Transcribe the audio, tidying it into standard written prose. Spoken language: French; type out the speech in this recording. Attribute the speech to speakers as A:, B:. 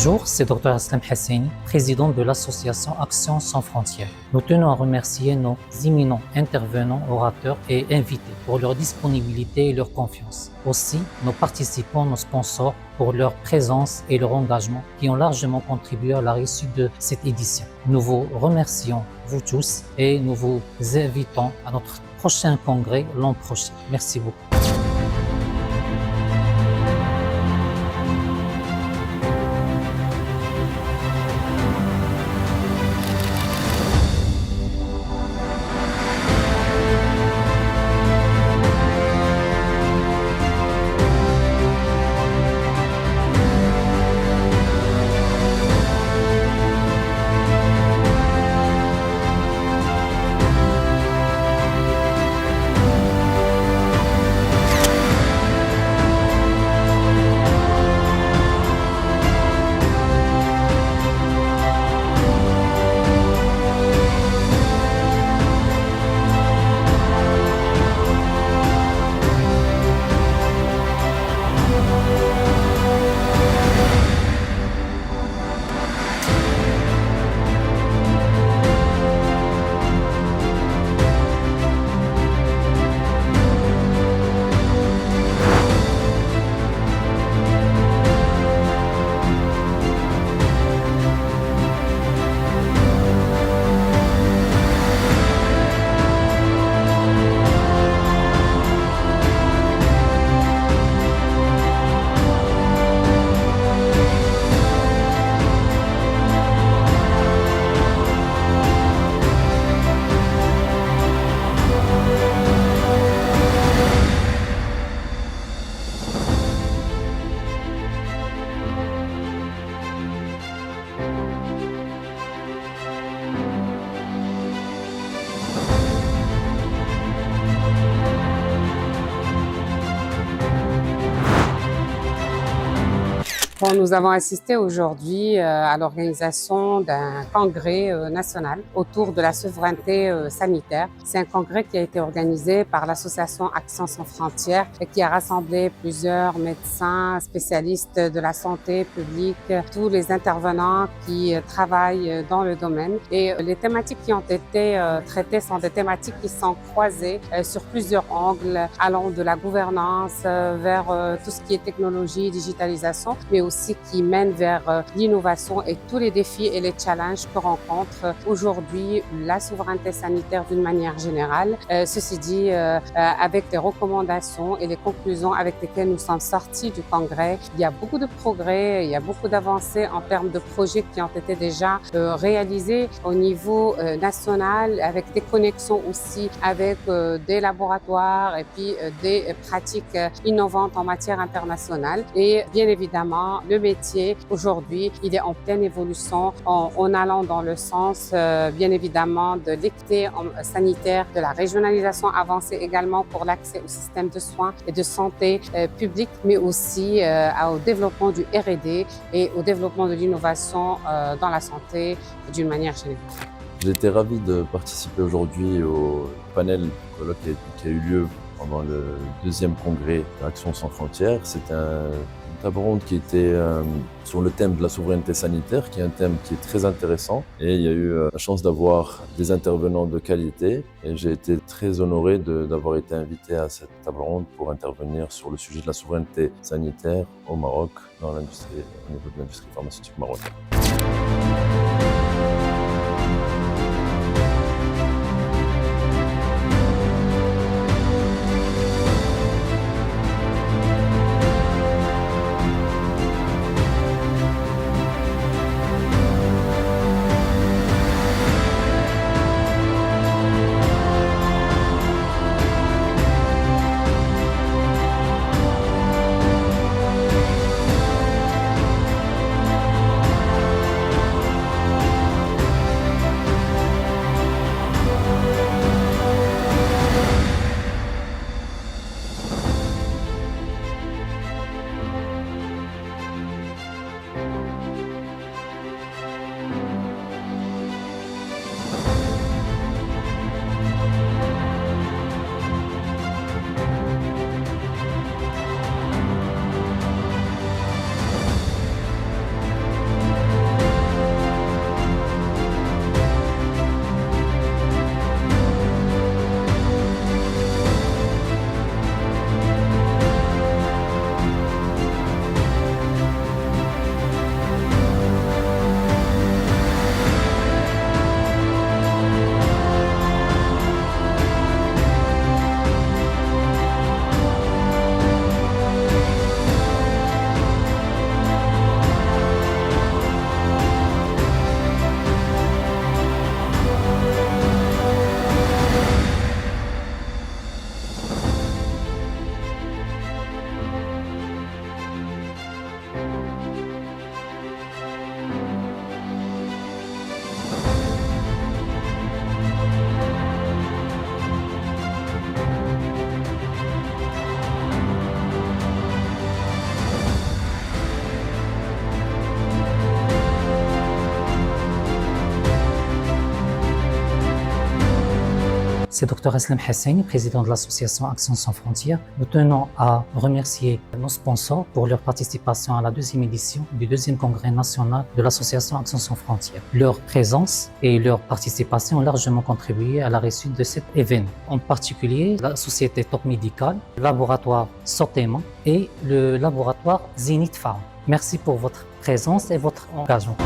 A: Bonjour, c'est Dr Aslam Hassani, président de l'association Action sans frontières. Nous tenons à remercier nos éminents intervenants, orateurs et invités pour leur disponibilité et leur confiance. Aussi, nos participants, nos sponsors pour leur présence et leur engagement qui ont largement contribué à la réussite de cette édition. Nous vous remercions, vous tous, et nous vous invitons à notre prochain congrès l'an prochain. Merci beaucoup.
B: Bon, nous avons assisté aujourd'hui à l'organisation d'un congrès national autour de la souveraineté sanitaire. C'est un congrès qui a été organisé par l'association Action sans frontières et qui a rassemblé plusieurs médecins, spécialistes de la santé publique, tous les intervenants qui travaillent dans le domaine. Et les thématiques qui ont été traitées sont des thématiques qui sont croisées sur plusieurs angles, allant de la gouvernance vers tout ce qui est technologie, digitalisation, mais aussi qui mène vers l'innovation et tous les défis et les challenges que rencontre aujourd'hui la souveraineté sanitaire d'une manière générale. Ceci dit, avec les recommandations et les conclusions avec lesquelles nous sommes sortis du congrès, il y a beaucoup de progrès, il y a beaucoup d'avancées en termes de projets qui ont été déjà réalisés au niveau national, avec des connexions aussi avec des laboratoires et puis des pratiques innovantes en matière internationale. Et bien évidemment, le métier aujourd'hui, il est en pleine évolution en allant dans le sens, bien évidemment, de l'équité sanitaire, de la régionalisation avancée également pour l'accès au système de soins et de santé publique, mais aussi au développement du R&D et au développement de l'innovation dans la santé d'une manière générale.
C: J'ai été ravi de participer aujourd'hui au panel colloque qui a eu lieu pendant le deuxième congrès d'Action sans frontières. C'est une table ronde qui était sur le thème de la souveraineté sanitaire, qui est un thème qui est très intéressant. Et il y a eu la chance d'avoir des intervenants de qualité. Et j'ai été très honoré d'avoir été invité à cette table ronde pour intervenir sur le sujet de la souveraineté sanitaire au Maroc, dans l'industrie, au niveau de l'industrie pharmaceutique marocaine.
A: c'est Dr Aslem Hassani, président de l'association Action sans frontières. Nous tenons à remercier nos sponsors pour leur participation à la deuxième édition du deuxième congrès national de l'association Action sans frontières. Leur présence et leur participation ont largement contribué à la réussite de cet événement. En particulier, la société Top Médical, le laboratoire Sortema et le laboratoire Zenith Pharma. Merci pour votre présence et votre engagement.